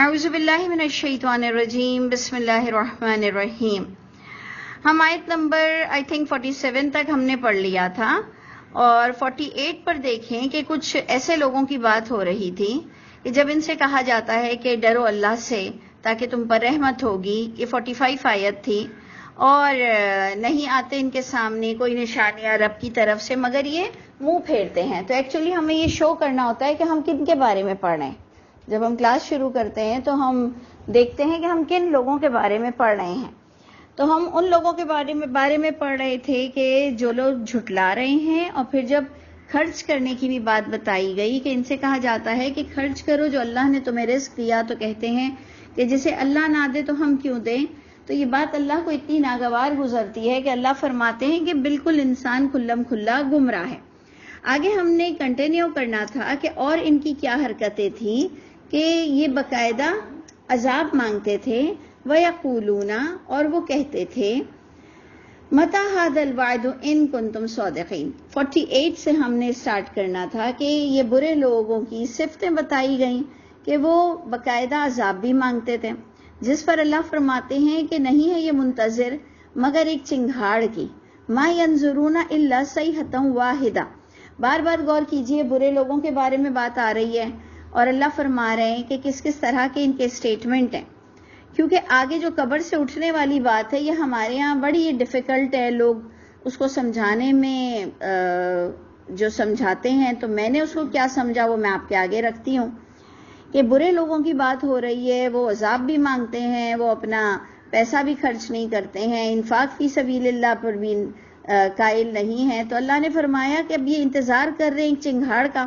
اعوذ باللہ من الشیطان الرجیم بسم اللہ الرحمن الرحیم. ہم آیت نمبر آئی تھنک 47 تک ہم نے پڑھ لیا تھا اور 48 پر دیکھیں کہ کچھ ایسے لوگوں کی بات ہو رہی تھی کہ جب ان سے کہا جاتا ہے کہ ڈرو اللہ سے تاکہ تم پر رحمت ہوگی. یہ 45 آیت تھی اور نہیں آتے ان کے سامنے کوئی نشانیاں رب کی طرف سے مگر یہ منہ پھیرتے ہیں. تو ایکچولی ہمیں یہ شو کرنا ہوتا ہے کہ ہم کن کے بارے میں پڑھ رہے ہیں. جب ہم کلاس شروع کرتے ہیں تو ہم دیکھتے ہیں کہ ہم کن لوگوں کے بارے میں پڑھ رہے ہیں. تو ہم ان لوگوں کے بارے میں پڑھ رہے تھے کہ جو لوگ جھٹلا رہے ہیں اور پھر جب خرچ کرنے کی بھی بات بتائی گئی کہ ان سے کہا جاتا ہے کہ خرچ کرو جو اللہ نے تمہیں رزق دیا, تو کہتے ہیں کہ جسے اللہ نہ دے تو ہم کیوں دیں. تو یہ بات اللہ کو اتنی ناگوار گزرتی ہے کہ اللہ فرماتے ہیں کہ بالکل انسان کھلم کھلا گمراہ ہے. آگے ہم نے کنٹینیو کرنا تھا کہ اور ان کی کیا حرکتیں تھیں کہ یہ باقاعدہ عذاب مانگتے تھے. وَيَقُولُونَ اور وہ کہتے تھے مَتَى هَذَا الْوَعْدُ إِن كُنتُمْ صَادِقِينَ. 48 سے ہم نے سٹارٹ کرنا تھا کہ یہ برے لوگوں کی صفتیں بتائی گئیں کہ وہ باقاعدہ عذاب بھی مانگتے تھے, جس پر اللہ فرماتے ہیں کہ نہیں ہے یہ منتظر مگر ایک چنگھاڑ کی. مَا يَنظُرُونَ إِلَّا صَيْحَةً وَاحِدَةً. بار بار غور کیجئے, برے لوگوں کے بارے میں بات آ رہی ہے اور اللہ فرما رہے ہیں کہ کس کس طرح کے ان کے اسٹیٹمنٹ ہیں. کیونکہ آگے جو قبر سے اٹھنے والی بات ہے یہ ہمارے یہاں بڑی ڈیفیکلٹ ہے. لوگ اس کو سمجھانے میں جو سمجھاتے ہیں, تو میں نے اس کو کیا سمجھا وہ میں آپ کے آگے رکھتی ہوں کہ برے لوگوں کی بات ہو رہی ہے. وہ عذاب بھی مانگتے ہیں, وہ اپنا پیسہ بھی خرچ نہیں کرتے ہیں, انفاق فی سبیل اللہ پر بھی قائل نہیں ہیں. تو اللہ نے فرمایا کہ اب یہ انتظار کر رہے ہیں ایک چنگھاڑ کا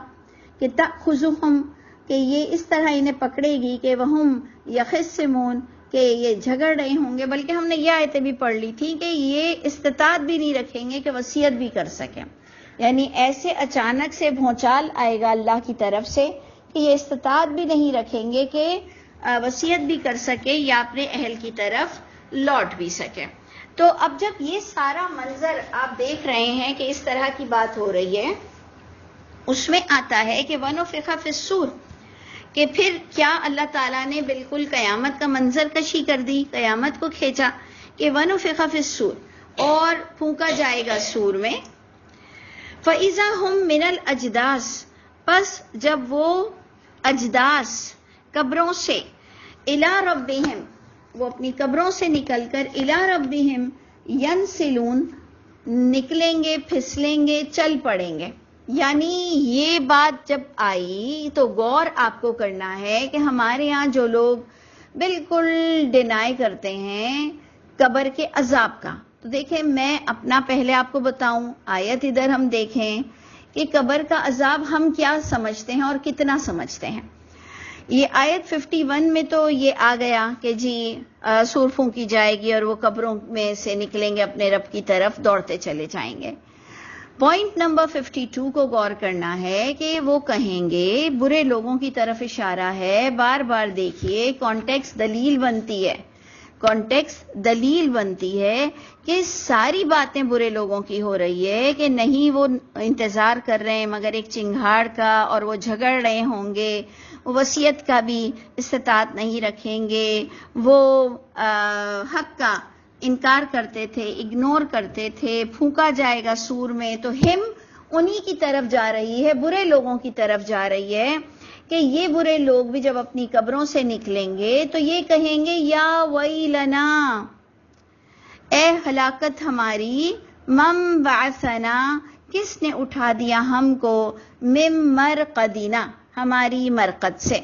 کہ تأخذہم, کہ یہ اس طرح انہیں پکڑے گی کہ وہم یخصمون, کہ یہ جھگڑ رہے ہوں گے. بلکہ ہم نے یہ آیتیں بھی پڑھ لی تھی کہ یہ استطاعت بھی نہیں رکھیں گے کہ وصیت بھی کر سکیں. یعنی ایسے اچانک سے بھونچال آئے گا اللہ کی طرف سے کہ یہ استطاعت بھی نہیں رکھیں گے کہ وصیت بھی کر سکے یا اپنے اہل کی طرف لوٹ بھی سکے. تو اب جب یہ سارا منظر آپ دیکھ رہے ہیں کہ اس طرح کی بات ہو رہی ہے, اس میں آتا ہے کہ وَنُفِخَ فِي الصُّورِ, کہ پھر کیا اللہ تعالیٰ نے بالکل قیامت کا منظر کشی کر دی, قیامت کو کھینچا کہ وَنُفِخَ فِي الصُّورِ, اور پھونکا جائے گا سور میں. فَإِذَا هُم مِّنَ الْأَجْدَاثِ, پس جب وہ اجداث قبروں سے إِلَىٰ رَبِّهِمْ, وہ اپنی قبروں سے نکل کر إِلَىٰ رَبِّهِمْ يَنْسِلُونَ, نکلیں گے, پھسلیں گے, چل پڑیں گے. یعنی یہ بات جب آئی تو غور آپ کو کرنا ہے کہ ہمارے یہاں جو لوگ بالکل ڈینائی کرتے ہیں قبر کے عذاب کا, تو دیکھیں میں اپنا پہلے آپ کو بتاؤں, آیت ادھر ہم دیکھیں کہ قبر کا عذاب ہم کیا سمجھتے ہیں اور کتنا سمجھتے ہیں. یہ آیت 51 میں تو یہ آ گیا کہ جی سور پھونکی جائے گی اور وہ قبروں میں سے نکلیں گے, اپنے رب کی طرف دوڑتے چلے جائیں گے. پوائنٹ نمبر 52 کو غور کرنا ہے کہ وہ کہیں گے, برے لوگوں کی طرف اشارہ ہے. بار بار دیکھیے کانٹیکس دلیل بنتی ہے, کانٹیکس دلیل بنتی ہے کہ ساری باتیں برے لوگوں کی ہو رہی ہے کہ نہیں وہ انتظار کر رہے ہیں مگر ایک چنگھاڑ کا, اور وہ جھگڑ رہے ہوں گے, وہ وصیت کا بھی استطاعت نہیں رکھیں گے, وہ حق کا انکار کرتے تھے, اگنور کرتے تھے. پھونکا جائے گا سور میں, تو ہم انہی کی طرف جا رہی ہے, برے لوگوں کی طرف جا رہی ہے کہ یہ برے لوگ بھی جب اپنی قبروں سے نکلیں گے تو یہ کہیں گے یا ویلنا, اے ہلاکت ہماری, من بعثنا, کس نے اٹھا دیا ہم کو, من مرقدنا, ہماری مرقد سے.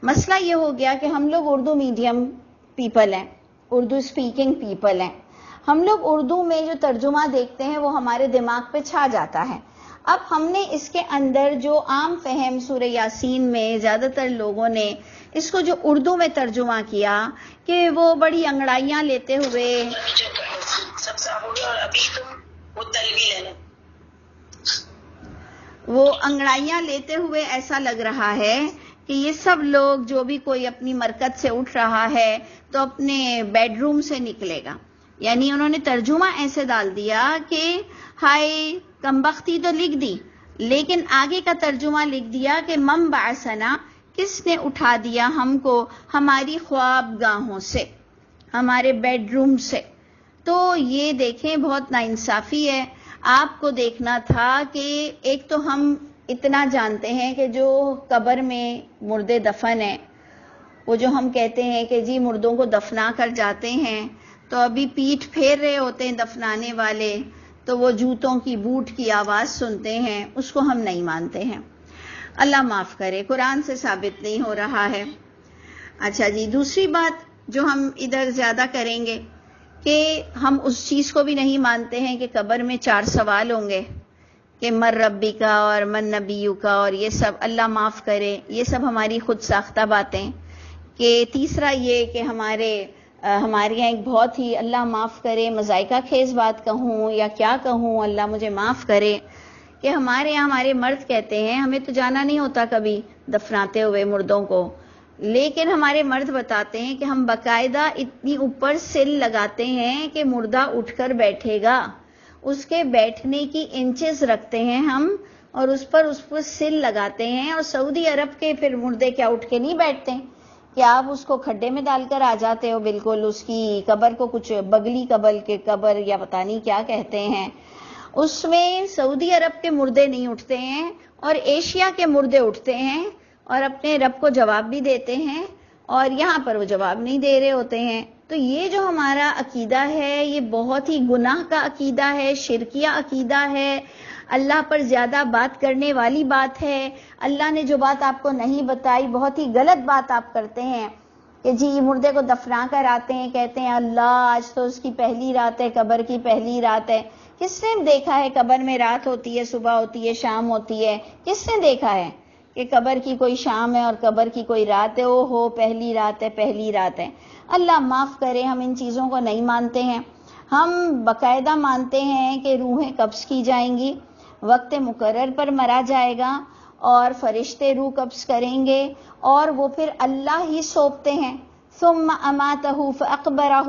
مسئلہ یہ ہو گیا کہ ہم لوگ اردو میڈیم پیپل ہیں, اردو اسپیکنگ پیپل ہیں. ہم لوگ اردو میں جو ترجمہ دیکھتے ہیں وہ ہمارے دماغ پہ چھا جاتا ہے. اب ہم نے اس کے اندر جو عام فہم سورہ یاسین میں زیادہ تر لوگوں نے اس کو جو اردو میں ترجمہ کیا کہ وہ بڑی انگڑائیاں لیتے ہوئے, وہ انگڑائیاں لیتے ہوئے ایسا لگ رہا ہے کہ یہ سب لوگ جو بھی کوئی اپنی مرکز سے اٹھ رہا ہے تو اپنے بیڈ روم سے نکلے گا. یعنی انہوں نے ترجمہ ایسے ڈال دیا کہ ہائے کمبختی تو لکھ دی, لیکن آگے کا ترجمہ لکھ دیا کہ من بعثنا, کس نے اٹھا دیا ہم کو ہماری خواب گاہوں سے، ہمارے بیڈ روم سے؟ تو یہ دیکھیں بہت ناانصافی ہے۔ آپ کو دیکھنا تھا کہ ایک تو ہم اتنا جانتے ہیں کہ جو قبر میں مردے دفن ہیں، وہ جو ہم کہتے ہیں کہ جی مردوں کو دفنا کر جاتے ہیں تو ابھی پیٹھ پھیر رہے ہوتے ہیں دفنانے والے، تو وہ جوتوں کی بوٹ کی آواز سنتے ہیں، اس کو ہم نہیں مانتے ہیں۔ اللہ معاف کرے، قرآن سے ثابت نہیں ہو رہا ہے۔ اچھا جی، دوسری بات جو ہم ادھر زیادہ کریں گے کہ ہم اس چیز کو بھی نہیں مانتے ہیں کہ قبر میں 4 سوال ہوں گے کہ من ربی کا اور من نبیو کا، اور یہ سب اللہ معاف کرے، یہ سب ہماری خود ساختہ باتیں۔ کہ تیسرا یہ کہ ہمارے یہاں ایک بہت ہی اللہ معاف کرے مذائقہ خیز بات کہوں یا کیا کہوں، اللہ مجھے معاف کرے، کہ ہمارے یہاں ہمارے مرد کہتے ہیں ہمیں تو جانا نہیں ہوتا کبھی دفناتے ہوئے مردوں کو، لیکن ہمارے مرد بتاتے ہیں کہ ہم باقاعدہ اتنی اوپر سل لگاتے ہیں کہ مردہ اٹھ کر بیٹھے گا، اس کے بیٹھنے کی انچز رکھتے ہیں ہم، اور اس پر سل لگاتے ہیں۔ اور سعودی عرب کے پھر مردے کیا اٹھ کے نہیں بیٹھتے کہ آپ اس کو کھڈے میں ڈال کر آ جاتے ہو، بالکل اس کی قبر کو کچھ بگلی قبر یا پتہ نہیں کیا کہتے ہیں، اس میں سعودی عرب کے مردے نہیں اٹھتے ہیں، اور ایشیا کے مردے اٹھتے ہیں اور اپنے رب کو جواب بھی دیتے ہیں، اور یہاں پر وہ جواب نہیں دے رہے ہوتے ہیں۔ تو یہ جو ہمارا عقیدہ ہے یہ بہت ہی گناہ کا عقیدہ ہے، شرکیہ عقیدہ ہے، اللہ پر زیادہ بات کرنے والی بات ہے۔ اللہ نے جو بات آپ کو نہیں بتائی، بہت ہی غلط بات آپ کرتے ہیں کہ جی مردے کو دفنا کر آتے ہیں، کہتے ہیں اللہ آج تو اس کی پہلی رات ہے، قبر کی پہلی رات ہے۔ کس نے دیکھا ہے قبر میں رات ہوتی ہے، صبح ہوتی ہے، شام ہوتی ہے؟ کس نے دیکھا ہے کہ قبر کی کوئی شام ہے اور قبر کی کوئی رات ہے؟ او ہو پہلی رات ہے، پہلی رات ہے۔ اللہ معاف کرے، ہم ان چیزوں کو نہیں مانتے ہیں۔ ہم باقاعدہ مانتے ہیں کہ روحیں قبض کی جائیں گی، وقت مقرر پر مرا جائے گا، اور فرشتے روح قبض کریں گے، اور وہ پھر اللہ ہی سونپتے ہیں۔ ثم اماتہ فاقبرہ،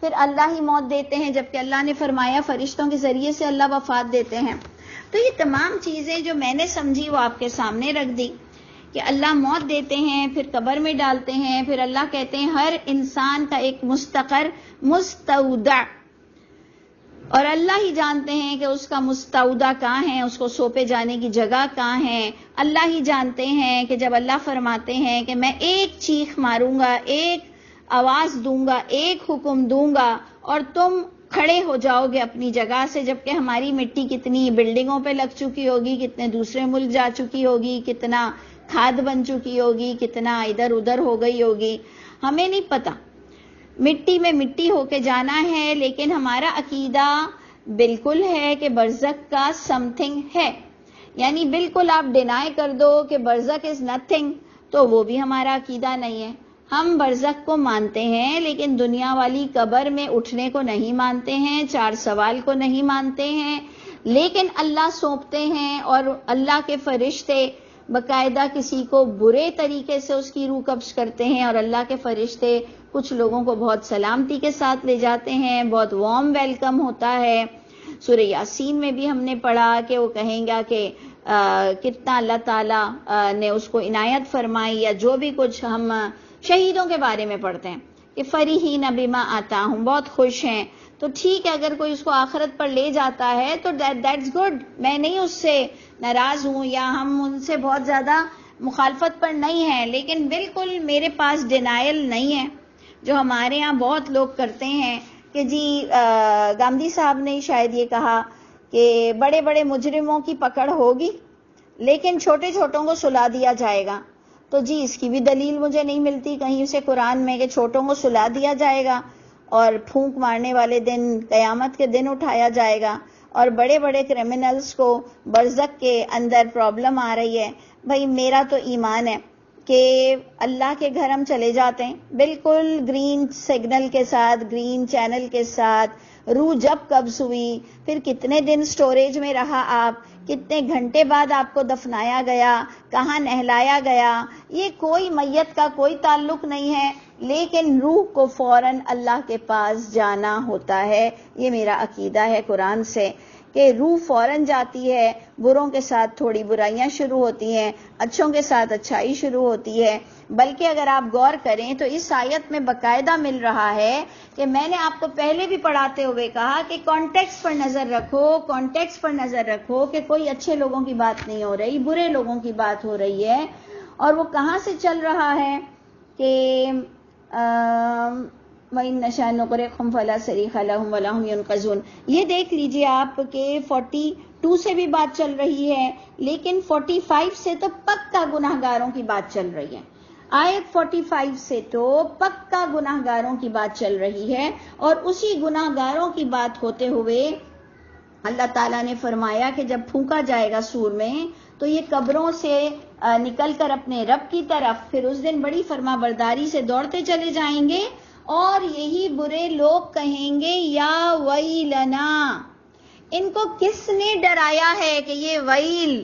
پھر اللہ ہی موت دیتے ہیں، جبکہ اللہ نے فرمایا فرشتوں کے ذریعے سے اللہ وفات دیتے ہیں۔ تو یہ تمام چیزیں جو میں نے سمجھی وہ آپ کے سامنے رکھ دی کہ اللہ موت دیتے ہیں، پھر قبر میں ڈالتے ہیں، پھر اللہ کہتے ہیں ہر انسان کا ایک مستقر مستودع، اور اللہ ہی جانتے ہیں کہ اس کا مستودع کہاں ہے، اس کو سونپے جانے کی جگہ کہاں ہے۔ اللہ ہی جانتے ہیں کہ جب اللہ فرماتے ہیں کہ میں ایک چیخ ماروں گا، ایک آواز دوں گا، ایک حکم دوں گا اور تم کھڑے ہو جاؤ گے اپنی جگہ سے، جبکہ ہماری مٹی کتنی بلڈنگوں پہ لگ چکی ہوگی، کتنے دوسرے ملک جا چکی ہوگی، کتنا کھاد بن چکی ہوگی، کتنا ادھر ادھر ہو گئی ہوگی، ہمیں نہیں پتا۔ مٹی میں مٹی ہو کے جانا ہے، لیکن ہمارا عقیدہ بالکل ہے کہ برزخ کا سم تھنگ ہے، یعنی بالکل آپ ڈینائی کر دو کہ برزخ از نتھنگ، تو وہ بھی ہمارا عقیدہ نہیں ہے۔ ہم برزخ کو مانتے ہیں لیکن دنیا والی قبر میں اٹھنے کو نہیں مانتے ہیں، 4 سوال کو نہیں مانتے ہیں، لیکن اللہ سونپتے ہیں، اور اللہ کے فرشتے باقاعدہ کسی کو برے طریقے سے اس کی روح قبض کرتے ہیں، اور اللہ کے فرشتے کچھ لوگوں کو بہت سلامتی کے ساتھ لے جاتے ہیں، بہت وارم ویلکم ہوتا ہے۔ سورہ یاسین میں بھی ہم نے پڑھا کہ وہ کہیں گا کہ کتنا اللہ تعالیٰ نے اس کو عنایت فرمائی، یا جو بھی کچھ ہم شہیدوں کے بارے میں پڑھتے ہیں کہ فرحین بما آتاہم، بہت خوش ہیں۔ تو ٹھیک ہے، اگر کوئی اس کو آخرت پر لے جاتا ہے تو دیٹس گڈ، میں نہیں اس سے ناراض ہوں، یا ہم ان سے بہت زیادہ مخالفت پر نہیں ہیں، لیکن بالکل میرے پاس ڈینائل نہیں ہے جو ہمارے ہاں بہت لوگ کرتے ہیں کہ جی گاندھی صاحب نے شاید یہ کہا کہ بڑے بڑے مجرموں کی پکڑ ہوگی لیکن چھوٹے چھوٹوں کو سلا دیا جائے گا۔ تو جی اس کی بھی دلیل مجھے نہیں ملتی کہیں سے قرآن میں کہ چھوٹوں کو سلا دیا جائے گا اور پھونک مارنے والے دن قیامت کے دن اٹھایا جائے گا، اور بڑے بڑے کرمنلز کو برزخ کے اندر پرابلم آ رہی ہے۔ بھائی میرا تو ایمان ہے کہ اللہ کے گھر ہم چلے جاتے ہیں بالکل گرین سگنل کے ساتھ، گرین چینل کے ساتھ، روح جب قبض ہوئی، پھر کتنے دن سٹوریج میں رہا آپ، کتنے گھنٹے بعد آپ کو دفنایا گیا، کہاں نہلایا گیا، یہ کوئی میت کا کوئی تعلق نہیں ہے، لیکن روح کو فوراً اللہ کے پاس جانا ہوتا ہے۔ یہ میرا عقیدہ ہے قرآن سے کہ روح فوراً جاتی ہے، بروں کے ساتھ تھوڑی برائیاں شروع ہوتی ہیں، اچھوں کے ساتھ اچھائی شروع ہوتی ہے. بلکہ اگر آپ غور کریں تو اس آیت میں باقاعدہ مل رہا ہے کہ میں نے آپ کو پہلے بھی پڑھاتے ہوئے کہا کہ کانٹیکسٹ پر نظر رکھو کہ کوئی اچھے لوگوں کی بات نہیں ہو رہی، برے لوگوں کی بات ہو رہی ہے. اور وہ کہاں سے چل رہا ہے کہ وَإِن نَشَأْ نُغْرِقْهُمْ فَلَا صَرِيخَ لَهُمْ وَلَا هُمْ يُنْقَذُونَ. یہ دیکھ لیجئے آپ کہ 42 سے بھی بات چل رہی ہے، لیکن 45 سے تو پکا گناہگاروں کی بات چل رہی ہے. آیت 45 سے تو پکا گناہگاروں کی بات چل رہی ہے، اور اسی گناہگاروں کی بات ہوتے ہوئے اللہ تعالیٰ نے فرمایا کہ جب پھونکا جائے گا سور میں تو یہ قبروں سے نکل کر اپنے رب کی طرف پھر اس دن بڑی فرما برداری سے دوڑتے چلے جائیں گے، اور یہی برے لوگ کہیں گے یا ویلنا. ان کو کس نے ڈرایا ہے کہ یہ ویل،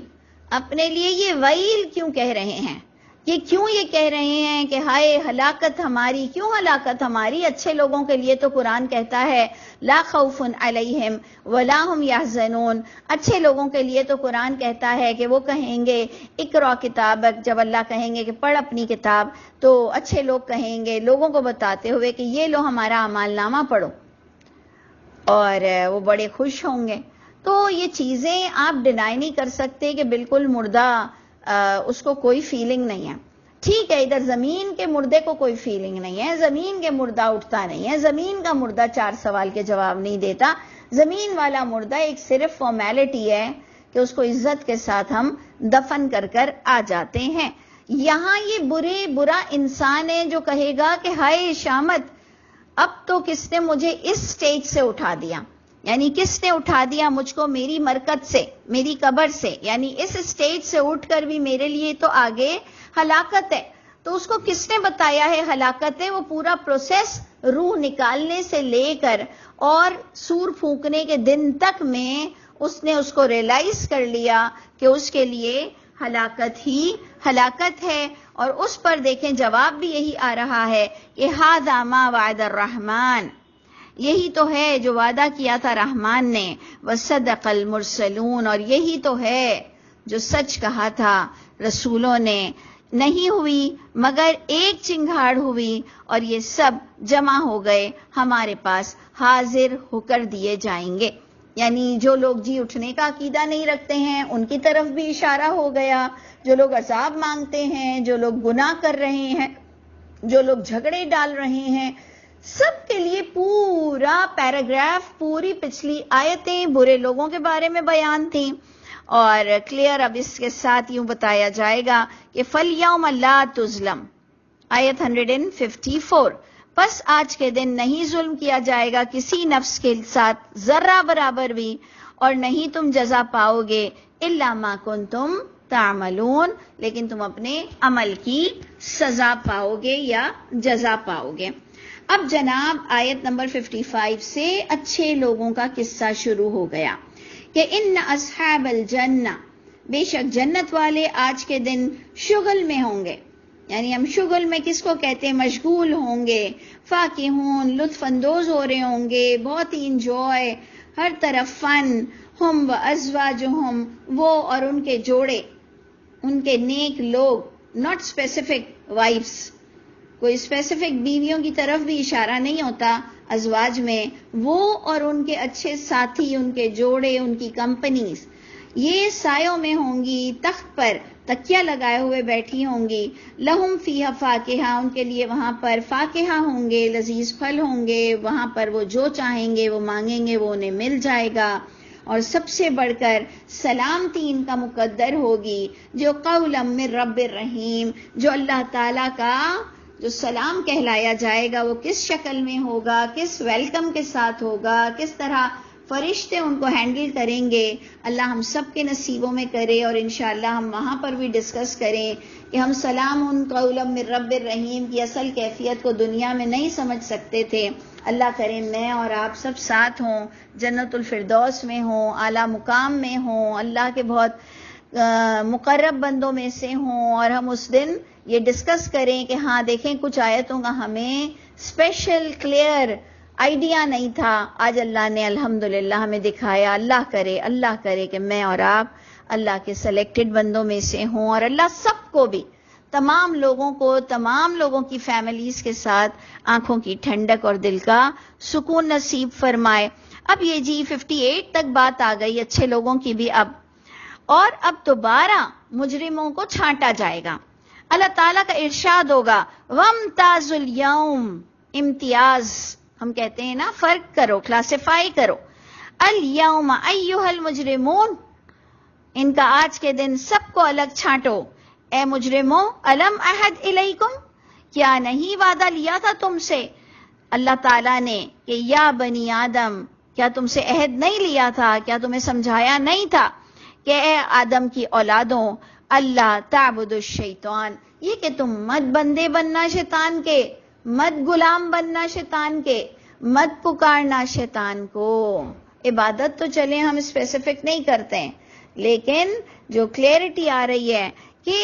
اپنے لیے یہ ویل کیوں کہہ رہے ہیں؟ یہ کیوں یہ کہہ رہے ہیں کہ ہائے ہلاکت ہماری؟ کیوں ہلاکت ہماری؟ اچھے لوگوں کے لیے تو قرآن کہتا ہے لا خوف علیہم ولا ہم یحزنون. اچھے لوگوں کے لیے تو قرآن کہتا ہے کہ وہ کہیں گے اقرا کتابک، جب اللہ کہیں گے کہ پڑھ اپنی کتاب، تو اچھے لوگ کہیں گے لوگوں کو بتاتے ہوئے کہ یہ لو ہمارا اعمال نامہ پڑھو، اور وہ بڑے خوش ہوں گے. تو یہ چیزیں آپ ڈینائی نہیں کر سکتے کہ بالکل مردہ اس کو کوئی فیلنگ نہیں ہے. ٹھیک ہے، ادھر زمین کے مردے کو کوئی فیلنگ نہیں ہے، زمین کے مردہ اٹھتا نہیں ہے، زمین کا مردہ 4 سوال کے جواب نہیں دیتا. زمین والا مردہ ایک صرف فارمیلٹی ہے کہ اس کو عزت کے ساتھ ہم دفن کر کر آ جاتے ہیں. یہاں یہ برا انسان ہے جو کہے گا کہ ہائے شامت، اب تو کس نے مجھے اس سٹیج سے اٹھا دیا، یعنی کس نے اٹھا دیا مجھ کو میری مرکت سے، میری قبر سے، یعنی اس سٹیج سے اٹھ کر بھی میرے لیے تو آگے ہلاکت ہے. تو اس کو کس نے بتایا ہے ہلاکت ہے؟ وہ پورا پروسیس روح نکالنے سے لے کر اور سور پھونکنے کے دن تک میں اس نے اس کو ریلائز کر لیا کہ اس کے لیے ہلاکت ہی ہلاکت ہے. اور اس پر دیکھیں جواب بھی یہی آ رہا ہے کہ ھذا ما وعد الرحمن، یہی تو ہے جو وعدہ کیا تھا رحمان نے، وصدق المرسلون، اور یہی تو ہے جو سچ کہا تھا رسولوں نے. نہیں ہوئی مگر ایک چنگھاڑ ہوئی اور یہ سب جمع ہو گئے ہمارے پاس، حاضر ہو کر دیے جائیں گے. یعنی جو لوگ جی اٹھنے کا عقیدہ نہیں رکھتے ہیں ان کی طرف بھی اشارہ ہو گیا، جو لوگ عذاب مانگتے ہیں، جو لوگ گناہ کر رہے ہیں، جو لوگ جھگڑے ڈال رہے ہیں، سب کے لیے پورا پیراگراف، پوری پچھلی آیتیں برے لوگوں کے بارے میں بیان تھیں. اور کلیئر اب اس کے ساتھ یوں بتایا جائے گا کہ فَالْيَوْمَ لَا تُظْلَمْ، آیت 154، پس آج کے دن نہیں ظلم کیا جائے گا کسی نفس کے ساتھ ذرہ برابر بھی، اور نہیں تم جزا پاؤ گے اِلَّا مَا كُنْتُمْ تَعْمَلُونَ، لیکن تم اپنے عمل کی سزا پاؤ گے یا جزا پاؤ گے. اب جناب آیت نمبر 55 سے اچھے لوگوں کا قصہ شروع ہو گیا کہ ان اصحاب الجنہ، بے شک جنت والے آج کے دن شغل میں ہوں گے. یعنی ہم شغل میں کس کو کہتے ہیں؟ مشغول ہوں گے، فاکہون، لطف اندوز ہو رہے ہوں گے، بہت ہی انجوائے، ہر طرف فن. ہم و ازواجہم، وہ اور ان کے جوڑے، ان کے نیک لوگ، ناٹ اسپیسیفک وائفس، کوئی اسپیسیفک بیویوں کی طرف بھی اشارہ نہیں ہوتا ازواج میں، وہ اور ان کے اچھے ساتھی، ان کے جوڑے، ان کی کمپنیز، یہ سایوں میں ہوں گی، تخت پر تکیہ لگائے ہوئے بیٹھی ہوں گی. لہم فیہا فاکہہ، ان کے لیے وہاں پر فاکہہ ہوں گے، لذیذ پھل ہوں گے، وہاں پر وہ جو چاہیں گے وہ مانگیں گے وہ انہیں مل جائے گا. اور سب سے بڑھ کر سلامتی ان کا مقدر ہوگی، جو قولا من رب الرحیم، جو اللہ تعالیٰ کا جو سلام کہلایا جائے گا وہ کس شکل میں ہوگا، کس ویلکم کے ساتھ ہوگا، کس طرح فرشتے ان کو ہینڈل کریں گے. اللہ ہم سب کے نصیبوں میں کرے، اور انشاءاللہ ہم وہاں پر بھی ڈسکس کریں کہ ہم سلام قولا من رب الرحیم کی اصل کیفیت کو دنیا میں نہیں سمجھ سکتے تھے. اللہ کرے میں اور آپ سب ساتھ ہوں، جنت الفردوس میں ہوں، اعلیٰ مقام میں ہوں، اللہ کے بہت مقرب بندوں میں سے ہوں، اور ہم اس دن یہ ڈسکس کریں کہ ہاں دیکھیں کچھ آیتوں کا ہمیں اسپیشل کلیئر آئیڈیا نہیں تھا. آج اللہ نے الحمدللہ ہمیں دکھایا. اللہ کرے کہ میں اور آپ اللہ کے سلیکٹڈ بندوں میں سے ہوں, اور اللہ سب کو بھی, تمام لوگوں کو, تمام لوگوں کی فیملیز کے ساتھ آنکھوں کی ٹھنڈک اور دل کا سکون نصیب فرمائے. اب یہ جی 58 تک بات آ گئی اچھے لوگوں کی بھی اب, اور اب دوبارہ مجرموں کو چھانٹا جائے گا. اللہ تعالیٰ کا ارشاد ہوگا وَامْتَازُ الْيَوْمِ, امتیاز ہم کہتے ہیں نا, فرق کرو, کلاسیفائی کرو. الْيَوْمَ أَيُّهَا الْمُجْرِمُونَ, ان کا آج کے دن سب کو الگ چھانٹو. اے مجرموں, الم احد الیکم, کیا نہیں وعدہ لیا تھا تم سے اللہ تعالیٰ نے کہ یا بنی آدم, کیا تم سے عہد نہیں لیا تھا, کیا تمہیں سمجھایا نہیں تھا کہ اے آدم کی اولادوں, اللہ تعبد الشیطان, یہ کہ تم مت بندے بننا شیطان کے, مت غلام بننا شیطان کے, مت پکارنا شیطان کو. عبادت تو چلیں ہم اسپیسیفک نہیں کرتے ہیں, لیکن جو کلیئرٹی آ رہی ہے کہ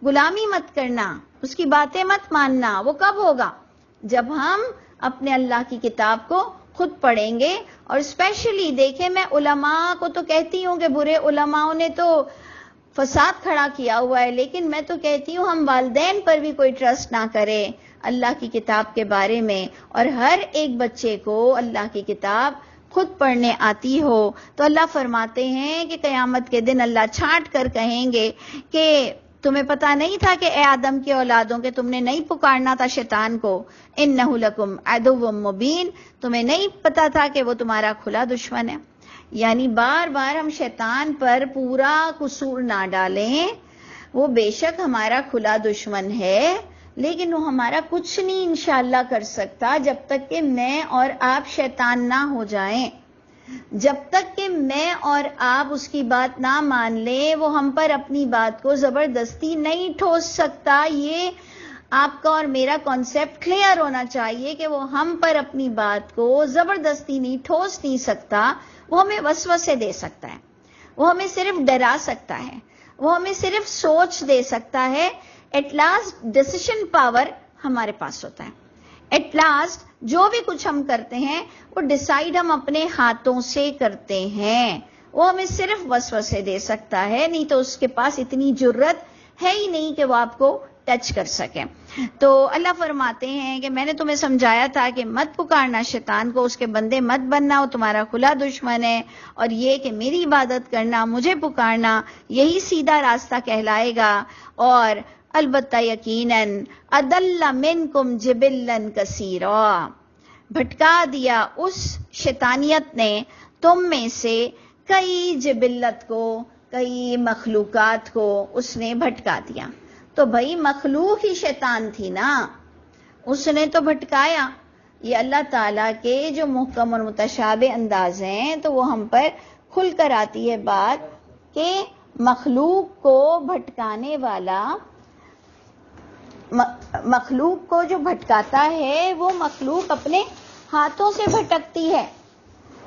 غلامی مت کرنا, اس کی باتیں مت ماننا, وہ کب ہوگا؟ جب ہم اپنے اللہ کی کتاب کو خود پڑھیں گے. اور اسپیشلی دیکھیں, میں علماء کو تو کہتی ہوں کہ برے علماءوں نے تو فساد کھڑا کیا ہوا ہے, لیکن میں تو کہتی ہوں ہم والدین پر بھی کوئی ٹرسٹ نہ کرے اللہ کی کتاب کے بارے میں, اور ہر ایک بچے کو اللہ کی کتاب خود پڑھنے آتی ہو. تو اللہ فرماتے ہیں کہ قیامت کے دن اللہ چھانٹ کر کہیں گے کہ تمہیں پتا نہیں تھا کہ اے آدم کے اولادوں کے تم نے نہیں پکارنا تھا شیطان کو, انہ لکم عدو مبین, تمہیں نہیں پتا تھا کہ وہ تمہارا کھلا دشمن ہے. یعنی بار بار ہم شیطان پر پورا قصور نہ ڈالیں, وہ بے شک ہمارا کھلا دشمن ہے, لیکن وہ ہمارا کچھ نہیں انشاءاللہ کر سکتا جب تک کہ میں اور آپ شیطان نہ ہو جائیں. جب تک کہ میں اور آپ اس کی بات نہ مان لیں, وہ ہم پر اپنی بات کو زبردستی نہیں ٹھوس سکتا. یہ آپ کا اور میرا کانسیپٹ کلیئر ہونا چاہیے کہ وہ ہم پر اپنی بات کو زبردستی نہیں ٹھوس نہیں سکتا. وہ ہمیں وسوسے دے سکتا ہے, وہ ہمیں صرف ڈرا سکتا ہے, وہ ہمیں صرف سوچ دے سکتا ہے. ایٹ لاسٹ ڈیسیشن پاور ہمارے پاس ہوتا ہے. ایٹ لاسٹ جو بھی کچھ ہم کرتے ہیں وہ ڈیسائیڈ ہم اپنے ہاتھوں سے کرتے ہیں. وہ ہمیں صرف وسوسے دے سکتا ہے, نہیں تو اس کے پاس اتنی جرت ہے ہی نہیں کہ وہ آپ کو ٹچ کر سکے. تو اللہ فرماتے ہیں کہ میں نے تمہیں سمجھایا تھا کہ مت پکارنا شیطان کو, اس کے بندے مت بننا, وہ تمہارا کھلا دشمن ہے, اور یہ کہ میری عبادت کرنا, مجھے پکارنا, یہی سیدھا راستہ کہلائے گا. اور البتہ یقیناً اضل منکم جبلا کثیرا, بھٹکا دیا اس شیطانیت نے تم میں سے کئی جبلت کو, کئی مخلوقات کو اس نے بھٹکا دیا. تو بھائی مخلوق ہی شیطان تھی نا, اس نے تو بھٹکایا. یہ اللہ تعالیٰ کے جو محکم اور متشابہ انداز ہیں, تو وہ ہم پر کھل کر آتی ہے بات کہ مخلوق کو بھٹکانے والا, مخلوق کو جو بھٹکاتا ہے وہ مخلوق اپنے ہاتھوں سے بھٹکتی ہے.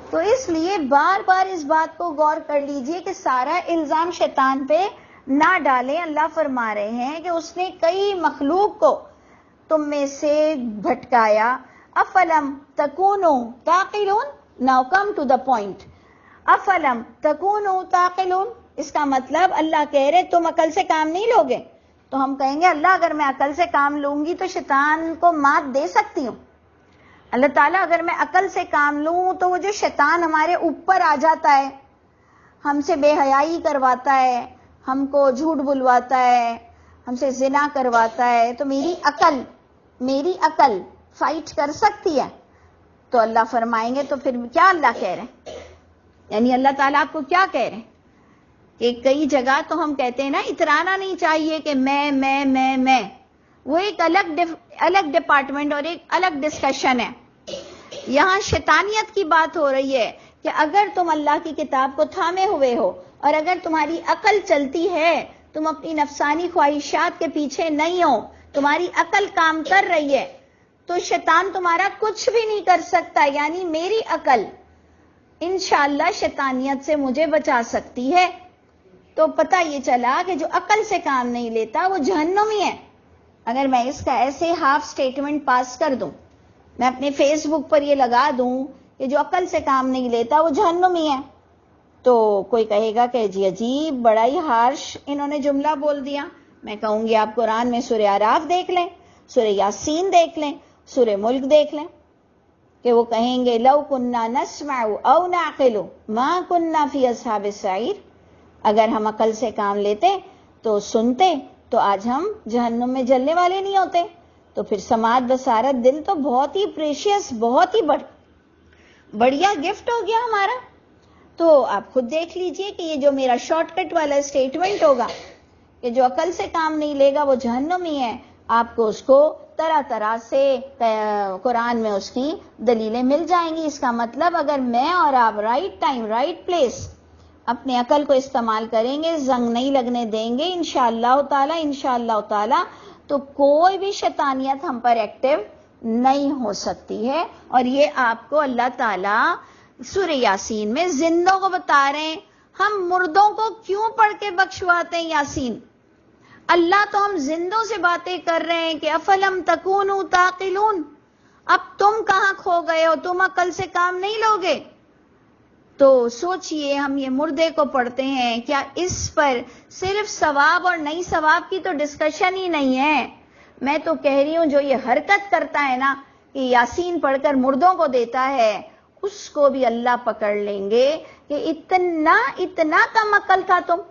تو اس لیے بار بار اس بات کو غور کر لیجئے کہ سارا الزام شیطان پہ نہ ڈالیں. اللہ فرما رہے ہیں کہ اس نے کئی مخلوق کو تم میں سے بھٹکایا. افلم تکونوا تعقلون, now come to the point. افلم تکونوا تعقلون, اس کا مطلب اللہ کہہ رہے تم عقل سے کام نہیں لوگے. تو ہم کہیں گے اللہ اگر میں عقل سے کام لوں گی تو شیطان کو مات دے سکتی ہوں. اللہ تعالیٰ اگر میں عقل سے کام لوں تو وہ جو شیطان ہمارے اوپر آ جاتا ہے, ہم سے بے حیائی کرواتا ہے, ہم کو جھوٹ بلواتا ہے, ہم سے زنا کرواتا ہے, تو میری عقل فائٹ کر سکتی ہے. تو اللہ فرمائیں گے تو پھر کیا اللہ کہہ رہے ہیں, یعنی اللہ تعالیٰ آپ کو کیا کہہ رہے ہیں کہ کئی جگہ تو ہم کہتے ہیں نا اترانا نہیں چاہیے کہ میں, وہ ایک الگ ڈپارٹمنٹ اور ایک الگ ڈسکشن ہے. یہاں شیطانیت کی بات ہو رہی ہے کہ اگر تم اللہ کی کتاب کو تھامے ہوئے ہو اور اگر تمہاری عقل چلتی ہے, تم اپنی نفسانی خواہشات کے پیچھے نہیں ہو, تمہاری عقل کام کر رہی ہے, تو شیطان تمہارا کچھ بھی نہیں کر سکتا. یعنی میری عقل انشاءاللہ شیطانیت سے مجھے بچا سکتی ہے. تو پتہ یہ چلا کہ جو عقل سے کام نہیں لیتا وہ جہنمی ہے. اگر میں اس کا ایسے ہاف سٹیٹمنٹ پاس کر دوں میں اپنے فیس بک پر یہ لگا دوں کہ جو عقل سے کام نہیں لیتا وہ جہنمی ہے، تو کوئی کہے گا کہ جی عجیب، بڑا ہی ہارش انہوں نے جملہ بول دیا۔ میں کہوں گی آپ قرآن میں سورہ اعراف دیکھ لیں، سورہ یاسین دیکھ لیں، سورہ ملک دیکھ لیں، کہ وہ کہیں گے لو کننا نسمع او نعقل ما کننا فی اصحاب السعیر، اگر ہم عقل سے کام لیتے تو سنتے تو آج ہم جہنم میں جلنے والے نہیں ہوتے۔ تو پھر سماعت بصارت دل تو بہت ہی پریشیس، بہت ہی بڑھیا گفٹ ہو گیا ہمارا۔ تو آپ خود دیکھ لیجئے کہ یہ جو میرا شارٹ کٹ والا اسٹیٹمنٹ ہوگا کہ جو عقل سے کام نہیں لے گا وہ جہنمی ہے، آپ کو اس کو طرح طرح سے قرآن میں اس کی دلیلیں مل جائیں گی۔ اس کا مطلب اگر میں اور آپ رائٹ ٹائم رائٹ پلیس اپنے عقل کو استعمال کریں گے، زنگ نہیں لگنے دیں گے انشاءاللہ تعالی، تو کوئی بھی شیطانیت ہم پر ایکٹیو نہیں ہو سکتی ہے۔ اور یہ آپ کو اللہ تعالی سورہ یاسین میں زندوں کو بتا رہے ہیں۔ ہم مردوں کو کیوں پڑھ کے بخشواتے ہیں یاسین؟ اللہ تو ہم زندوں سے باتیں کر رہے ہیں کہ افلم تکونوا تعقلون، اب تم کہاں کھو گئے ہو، تم عقل سے کام نہیں لوگے؟ تو سوچئے ہم یہ مردے کو پڑھتے ہیں، کیا اس پر صرف ثواب اور نہیں ثواب کی تو ڈسکشن ہی نہیں ہے؟ میں تو کہہ رہی ہوں جو یہ حرکت کرتا ہے نا کہ یاسین پڑھ کر مردوں کو دیتا ہے، اس کو بھی اللہ پکڑ لیں گے کہ اتنا کم عقل تھا تم،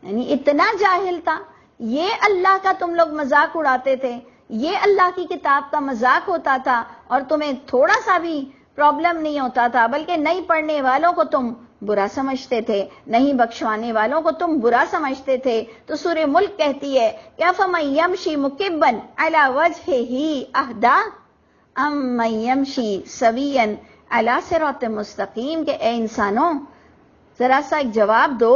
یعنی اتنا جاہل تھا، یہ اللہ کا تم لوگ مذاق اڑاتے تھے، یہ اللہ کی کتاب کا مذاق ہوتا تھا اور تمہیں تھوڑا سا بھی پرابلم نہیں ہوتا تھا، بلکہ نہیں پڑھنے والوں کو تم برا سمجھتے تھے، نہیں بخشوانے والوں کو تم برا سمجھتے تھے۔ تو سورہ ملک کہتی ہے کہ افمن یمشی مکبا علی وجہہ اہدی ام من یمشی سویا علی صراط مستقیم، کہ اے انسانوں ذرا سا ایک جواب دو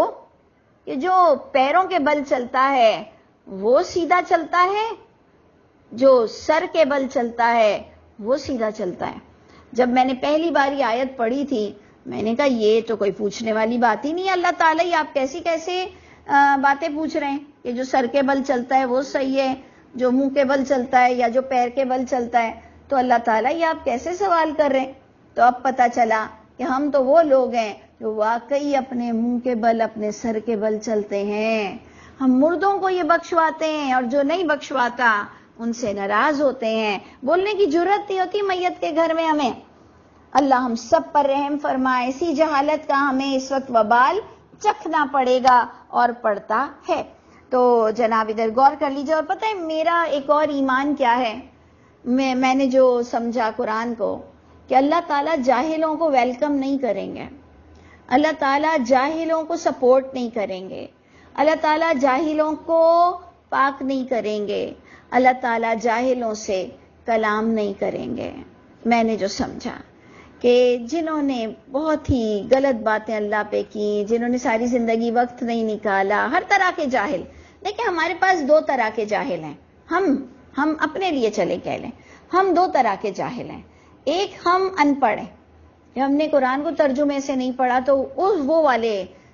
کہ جو پیروں کے بل چلتا ہے وہ سیدھا چلتا ہے، جو سر کے بل چلتا ہے وہ سیدھا چلتا ہے۔ جب میں نے پہلی بار یہ آیت پڑھی تھی میں نے کہا یہ تو کوئی پوچھنے والی بات ہی نہیں ہے، اللہ تعالیٰ یہ آپ کیسی باتیں پوچھ رہے ہیں کہ جو سر کے بل چلتا ہے وہ صحیح ہے، جو منہ کے بل چلتا ہے یا جو پیر کے بل چلتا ہے، تو اللہ تعالیٰ یہ آپ کیسے سوال کر رہے ہیں؟ تو اب پتہ چلا کہ ہم تو وہ لوگ ہیں جو واقعی اپنے منہ کے بل اپنے سر کے بل چلتے ہیں۔ ہم مردوں کو یہ بخشواتے ہیں اور جو نہیں بخشواتا ان سے ناراض ہوتے ہیں، بولنے کی جرت نہیں ہوتی میت کے گھر میں ہمیں۔ اللہ ہم سب پر رحم فرمائے، اسی جہالت کا ہمیں اس وقت وبال چکھنا پڑے گا اور پڑتا ہے۔ تو جناب ادھر غور کر لیجئے۔ اور پتہ ہے میرا ایک اور ایمان کیا ہے، میں نے جو سمجھا قرآن کو، کہ اللہ تعالیٰ جاہلوں کو ویلکم نہیں کریں گے، اللہ تعالیٰ جاہلوں کو سپورٹ نہیں کریں گے، اللہ تعالیٰ جاہلوں کو پاک نہیں کریں گے، اللہ تعالیٰ جاہلوں سے کلام نہیں کریں گے۔ میں نے جو سمجھا کہ جنہوں نے بہت ہی غلط باتیں اللہ پہ کی، جنہوں نے ساری زندگی وقت نہیں نکالا، ہر طرح کے جاہل، دیکھیں ہمارے پاس دو طرح کے جاہل ہیں، ہم اپنے لیے چلے کہہ لیں، ہم دو طرح کے جاہل ہیں۔ ایک ہم ان پڑھ ہیں، جب ہم نے قرآن کو ترجمے سے نہیں پڑھا تو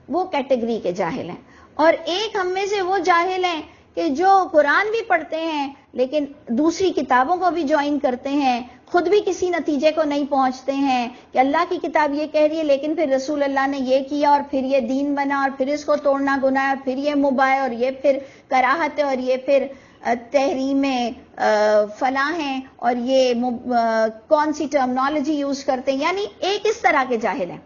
وہ کیٹیگری کے جاہل ہیں، اور ایک ہم میں سے وہ جاہل ہیں کہ جو قرآن بھی پڑھتے ہیں لیکن دوسری کتابوں کو بھی جوائن کرتے ہیں، خود بھی کسی نتیجے کو نہیں پہنچتے ہیں کہ اللہ کی کتاب یہ کہہ رہی ہے لیکن پھر رسول اللہ نے یہ کیا اور پھر یہ دین بنا اور پھر اس کو توڑنا گناہ ہے اور پھر یہ مباح ہے اور یہ پھر کراہت ہے اور یہ پھر تحریم فلاں ہیں اور یہ کون سی ٹرمنالوجی یوز کرتے ہیں۔ یعنی ایک اس طرح کے جاہل ہیں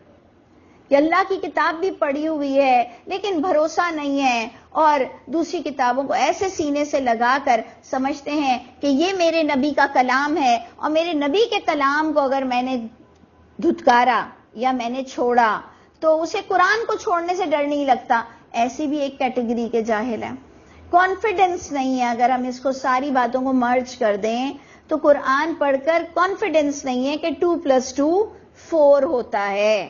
کہ اللہ کی کتاب بھی پڑھی ہوئی ہے لیکن بھروسہ نہیں ہے، اور دوسری کتابوں کو ایسے سینے سے لگا کر سمجھتے ہیں کہ یہ میرے نبی کا کلام ہے، اور میرے نبی کے کلام کو اگر میں نے دھتکارا یا میں نے چھوڑا تو اسے قرآن کو چھوڑنے سے ڈر نہیں لگتا۔ ایسی بھی ایک کیٹیگری کے جاہل ہیں۔ کانفیڈنس نہیں ہے، اگر ہم اس کو ساری باتوں کو مرج کر دیں تو قرآن پڑھ کر کانفیڈنس نہیں ہے کہ 2+2 4 ہوتا ہے۔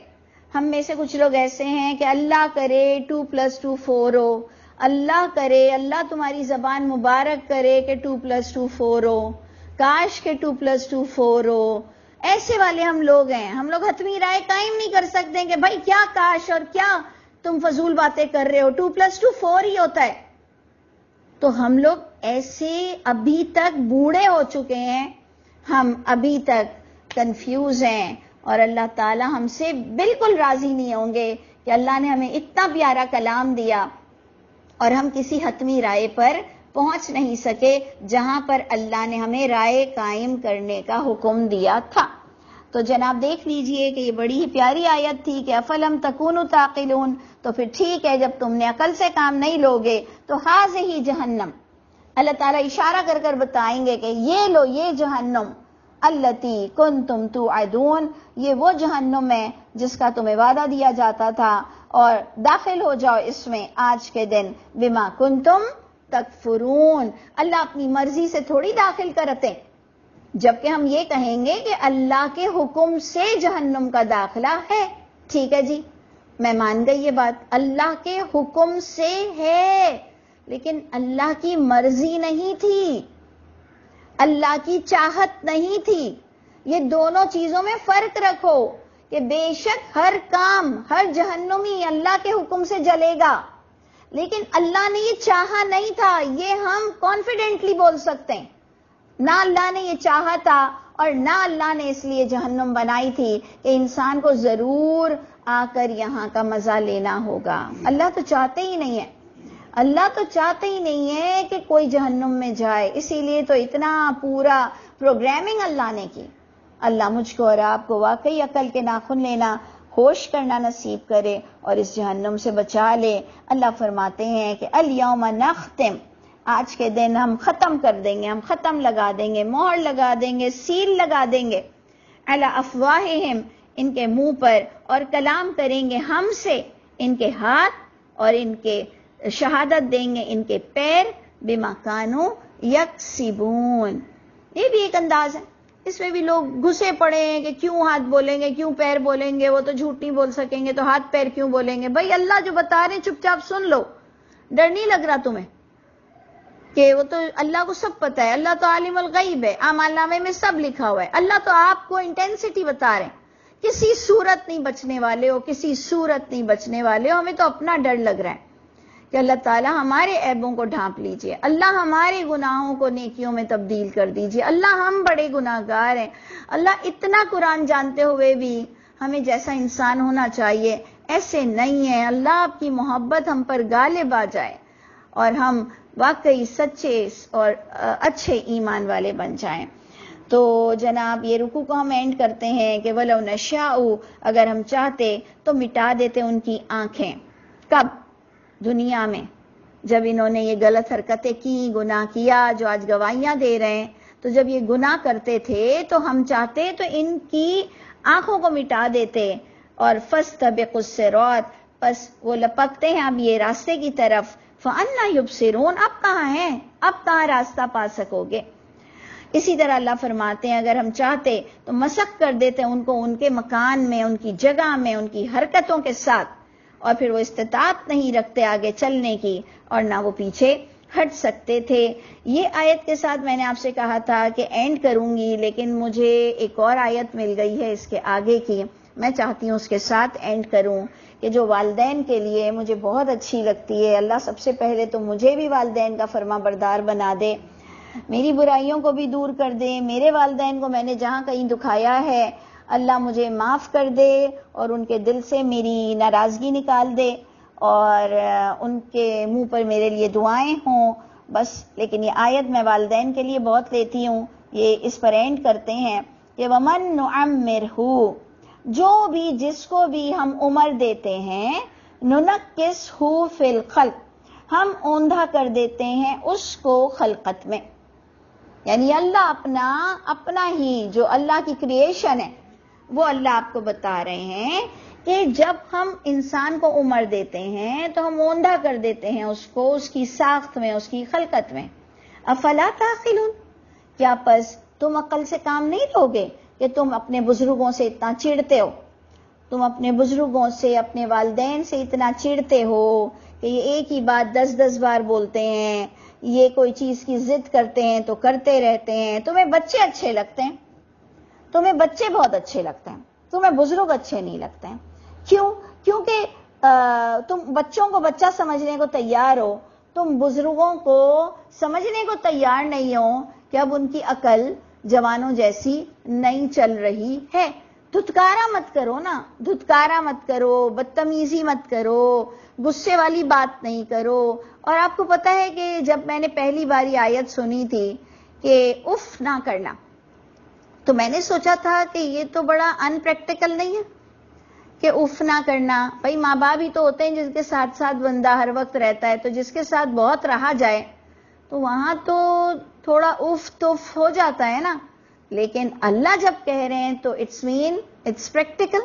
ہم میں سے کچھ لوگ ایسے ہیں کہ اللہ کرے 2+2 4 ہو، اللہ کرے، اللہ تمہاری زبان مبارک کرے کہ 2+2 4 ہو، کاش کہ 2+2 4 ہو۔ ایسے والے ہم لوگ ہیں۔ ہم لوگ حتمی رائے قائم نہیں کر سکتے کہ بھائی کیا کاش اور کیا تم فضول باتیں کر رہے ہو، 2+2 4 ہی ہوتا ہے۔ تو ہم لوگ ایسے ابھی تک بوڑھے ہو چکے ہیں، ہم ابھی تک کنفیوز ہیں اور اللہ تعالی ہم سے بالکل راضی نہیں ہوں گے کہ اللہ نے ہمیں اتنا پیارا کلام دیا اور ہم کسی حتمی رائے پر پہنچ نہیں سکے جہاں پر اللہ نے ہمیں رائے قائم کرنے کا حکم دیا تھا. تو جناب دیکھ لیجئے کہ یہ بڑی ہی پیاری آیت تھی کہ افلم تکونوا تعقلون. تو پھر ٹھیک ہے، جب تم نے عقل سے کام نہیں لوگے تو ہذہ جہنم، اللہ تعالیٰ اشارہ کر کر بتائیں گے کہ یہ لو یہ جہنم، التی کنتم توعدون، یہ وہ جہنم ہے جس کا تمہیں وعدہ دیا جاتا تھا، اور داخل ہو جاؤ اس میں آج کے دن بما کنتم تکفرون. اللہ اپنی مرضی سے تھوڑی داخل کرتے، جبکہ ہم یہ کہیں گے کہ اللہ کے حکم سے جہنم کا داخلہ ہے. ٹھیک ہے جی، میں مان گئی یہ بات، اللہ کے حکم سے ہے، لیکن اللہ کی مرضی نہیں تھی، اللہ کی چاہت نہیں تھی. یہ دونوں چیزوں میں فرق رکھو کہ بے شک ہر کام، ہر جہنمی اللہ کے حکم سے جلے گا، لیکن اللہ نے یہ چاہا نہیں تھا، یہ ہم کانفیڈنٹلی بول سکتے ہیں. نہ اللہ نے یہ چاہا تھا اور نہ اللہ نے اس لیے جہنم بنائی تھی کہ انسان کو ضرور آ کر یہاں کا مزہ لینا ہوگا. اللہ تو چاہتے ہی نہیں ہے، اللہ تو چاہتے ہی نہیں ہے کہ کوئی جہنم میں جائے. اسی لیے تو اتنا پورا پروگرامنگ اللہ نے کی. اللہ مجھ کو اور آپ کو واقعی عقل کے ناخن لینا، ہوش کرنا نصیب کرے اور اس جہنم سے بچا لے. اللہ فرماتے ہیں کہ الیوم نختم، آج کے دن ہم ختم کر دیں گے، ہم ختم لگا دیں گے، مہر لگا دیں گے، سیل لگا دیں گے، علی افواہہم، ان کے منہ پر، اور کلام کریں گے ہم سے ان کے ہاتھ، اور ان کے شہادت دیں گے ان کے پیر، بما کانوا یکسبون. یہ بھی ایک انداز ہے، اس میں بھی لوگ گھسے پڑے ہیں کہ کیوں ہاتھ بولیں گے، کیوں پیر بولیں گے، وہ تو جھوٹ نہیں بول سکیں گے تو ہاتھ پیر کیوں بولیں گے. بھائی اللہ جو بتا رہے ہیں چپ چاپ سن لو، ڈر نہیں لگ رہا تمہیں کہ وہ تو اللہ کو سب پتا ہے، اللہ تو عالم الغیب ہے، اعمال نامے میں سب لکھا ہوا ہے. اللہ تو آپ کو انٹینسٹی بتا رہے ہیں، کسی صورت نہیں بچنے والے ہو، کسی صورت نہیں بچنے والے ہو. ہمیں تو اپنا ڈر لگ رہا ہے کہ اللہ تعالیٰ ہمارے عیبوں کو ڈھانپ لیجئے، اللہ ہمارے گناہوں کو نیکیوں میں تبدیل کر دیجئے. اللہ ہم بڑے گناہ گار ہیں، اللہ اتنا قرآن جانتے ہوئے بھی ہمیں جیسا انسان ہونا چاہیے ایسے نہیں ہے. اللہ آپ کی محبت ہم پر غالب آ جائے اور ہم واقعی سچے اور اچھے ایمان والے بن جائیں. تو جناب یہ رکوع کو ہم اینڈ کرتے ہیں کہ وَلَوْ نَشَاءُ، اگر ہم چاہتے تو مٹا دیتے ان کی آنکھیں. کب؟ دنیا میں، جب انہوں نے یہ غلط حرکتیں کی، گناہ کیا، جو آج گواہیاں دے رہے ہیں. تو جب یہ گناہ کرتے تھے تو ہم چاہتے تو ان کی آنکھوں کو مٹا دیتے. اور فَاسْتَبِقُوا الصِّرَاطَ، پس وہ لپکتے ہیں اب یہ راستے کی طرف. فَأَنَّىٰ يُبْصِرُونَ، اب کہاں ہیں، اب کہاں راستہ پا سکو گے. اسی طرح اللہ فرماتے ہیں اگر ہم چاہتے تو مسخ کر دیتے ان کو ان کے مکان میں، ان کی جگہ میں، ان کی حرکتوں کے ساتھ، اور پھر وہ استطاعت نہیں رکھتے آگے چلنے کی اور نہ وہ پیچھے ہٹ سکتے تھے. یہ آیت کے ساتھ میں نے آپ سے کہا تھا کہ اینڈ کروں گی، لیکن مجھے ایک اور آیت مل گئی ہے اس کے آگے کی، میں چاہتی ہوں اس کے ساتھ اینڈ کروں، کہ جو والدین کے لیے مجھے بہت اچھی لگتی ہے. اللہ سب سے پہلے تو مجھے بھی والدین کا فرما بردار بنا دے، میری برائیوں کو بھی دور کر دے، میرے والدین کو میں نے جہاں کہیں دکھایا ہے اللہ مجھے معاف کر دے اور ان کے دل سے میری ناراضگی نکال دے، اور ان کے منہ پر میرے لیے دعائیں ہوں بس. لیکن یہ آیت میں والدین کے لیے بہت لیتی ہوں. یہ اس پر اینڈ کرتے ہیں کہ وَمَن نُعَمِّرْهُ، جو بھی جس کو بھی ہم عمر دیتے ہیں، نُنَكِّسْهُ فِي الْخَلْقِ، ہم اوندھا کر دیتے ہیں اس کو خلقت میں. یعنی اللہ اپنا ہی جو اللہ کی کریشن ہے وہ اللہ آپ کو بتا رہے ہیں کہ جب ہم انسان کو عمر دیتے ہیں تو ہم اوندھا کر دیتے ہیں اس کو، اس کی ساخت میں، اس کی خلقت میں. افلا تعقلون، کیا پس تم عقل سے کام نہیں لوگے کہ تم اپنے بزرگوں سے اتنا چڑھتے ہو، تم اپنے بزرگوں سے، اپنے والدین سے اتنا چڑھتے ہو کہ یہ ایک ہی بات 10 بار بولتے ہیں، یہ کوئی چیز کی ضد کرتے ہیں تو کرتے رہتے ہیں. تمہیں بچے اچھے لگتے ہیں، تمہیں بچے بہت اچھے لگتے ہیں، تمہیں بزرگ اچھے نہیں لگتے ہیں. کیوں؟ کیونکہ تم بچوں کو بچہ سمجھنے کو تیار ہو، تم بزرگوں کو سمجھنے کو تیار نہیں ہو کہ اب ان کی عقل جوانوں جیسی نہیں چل رہی ہے. دھتکارا مت کرو نا, دھتکارا مت کرو, بدتمیزی مت کرو, غصے والی بات نہیں کرو. اور آپ کو پتا ہے کہ جب میں نے پہلی باری آیت سنی تھی کہ اف نہ کرنا, تو میں نے سوچا تھا کہ یہ تو بڑا ان پریکٹیکل نہیں ہے کہ اف نہ کرنا. بھائی ماں باپ ہی تو ہوتے ہیں جس کے ساتھ ساتھ بندہ ہر وقت رہتا ہے, تو جس کے ساتھ بہت رہا جائے تو وہاں تو تھوڑا اف تف ہو جاتا ہے نا. لیکن اللہ جب کہہ رہے ہیں تو اٹس پریکٹیکل,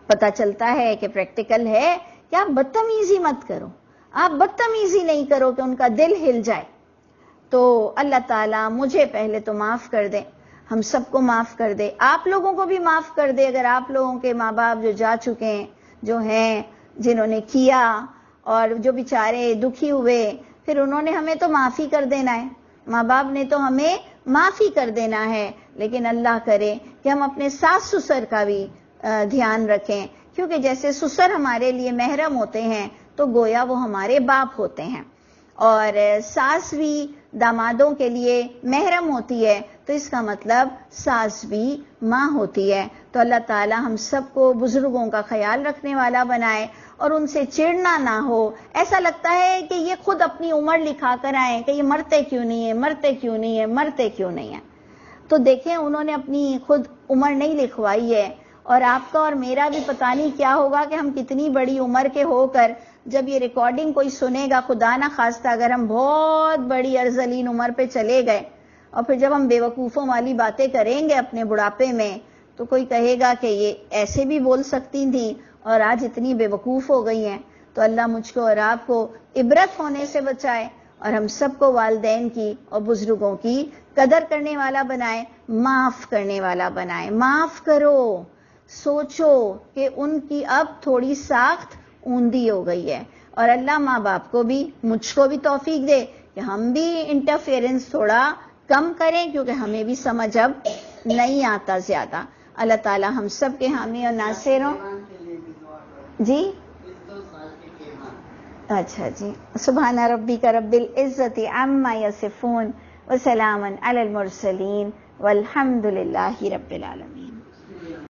پتا چلتا ہے کہ پریکٹیکل ہے کہ آپ بدتمیزی مت کرو, آپ بدتمیزی نہیں کرو کہ ان کا دل ہل جائے. تو اللہ تعالیٰ مجھے پہلے تو معاف کر دے, ہم سب کو معاف کر دے, آپ لوگوں کو بھی معاف کر دے اگر آپ لوگوں کے ماں باپ جو جا چکے ہیں, جو ہیں, جنہوں نے کیا اور جو بیچارے دکھی ہوئے, پھر انہوں نے ہمیں تو معافی کر دینا ہے, ماں باپ نے تو ہمیں معافی کر دینا ہے. لیکن اللہ کرے کہ ہم اپنے ساس سسر کا بھی دھیان رکھیں, کیونکہ جیسے سسر ہمارے لیے محرم ہوتے ہیں تو گویا وہ ہمارے باپ ہوتے ہیں, اور ساس بھی دامادوں کے لیے محرم ہوتی ہے, تو اس کا مطلب ساس بھی ماں ہوتی ہے. تو اللہ تعالی ہم سب کو بزرگوں کا خیال رکھنے والا بنائے اور ان سے چڑنا نہ ہو. ایسا لگتا ہے کہ یہ خود اپنی عمر لکھا کر آئے کہ یہ مرتے کیوں نہیں ہے, مرتے کیوں نہیں ہے, مرتے کیوں نہیں ہے. تو دیکھیں انہوں نے اپنی خود عمر نہیں لکھوائی ہے, اور آپ کا اور میرا بھی پتہ نہیں کیا ہوگا کہ ہم کتنی بڑی عمر کے ہو کر جب یہ ریکارڈنگ کوئی سنے گا, خدا نہ خواستہ اگر ہم بہت بڑی ارذلین عمر پہ چلے گئے اور پھر جب ہم بے وقوفوں والی باتیں کریں گے اپنے بڑھاپے میں, تو کوئی کہے گا کہ یہ ایسے بھی بول سکتی تھیں اور آج اتنی بے وقوف ہو گئی ہیں. تو اللہ مجھ کو اور آپ کو عبرت ہونے سے بچائے اور ہم سب کو والدین کی اور بزرگوں کی قدر کرنے والا بنائے, معاف کرنے والا بنائے. معاف کرو, سوچو کہ ان کی اب تھوڑی ساخت اوندھی ہو گئی ہے, اور اللہ ماں باپ کو بھی مجھ کو بھی توفیق دے کہ ہم بھی انٹرفیئرنس تھوڑا کم کریں, کیونکہ ہمیں بھی سمجھ اب نہیں آتا زیادہ. اللہ تعالی ہم سب کے حامی اور ناصر ہوں. جی اچھا جی, سبحان ربک رب العزت عما یصفون وسلام علی المرسلین والحمد للہ رب العالمین.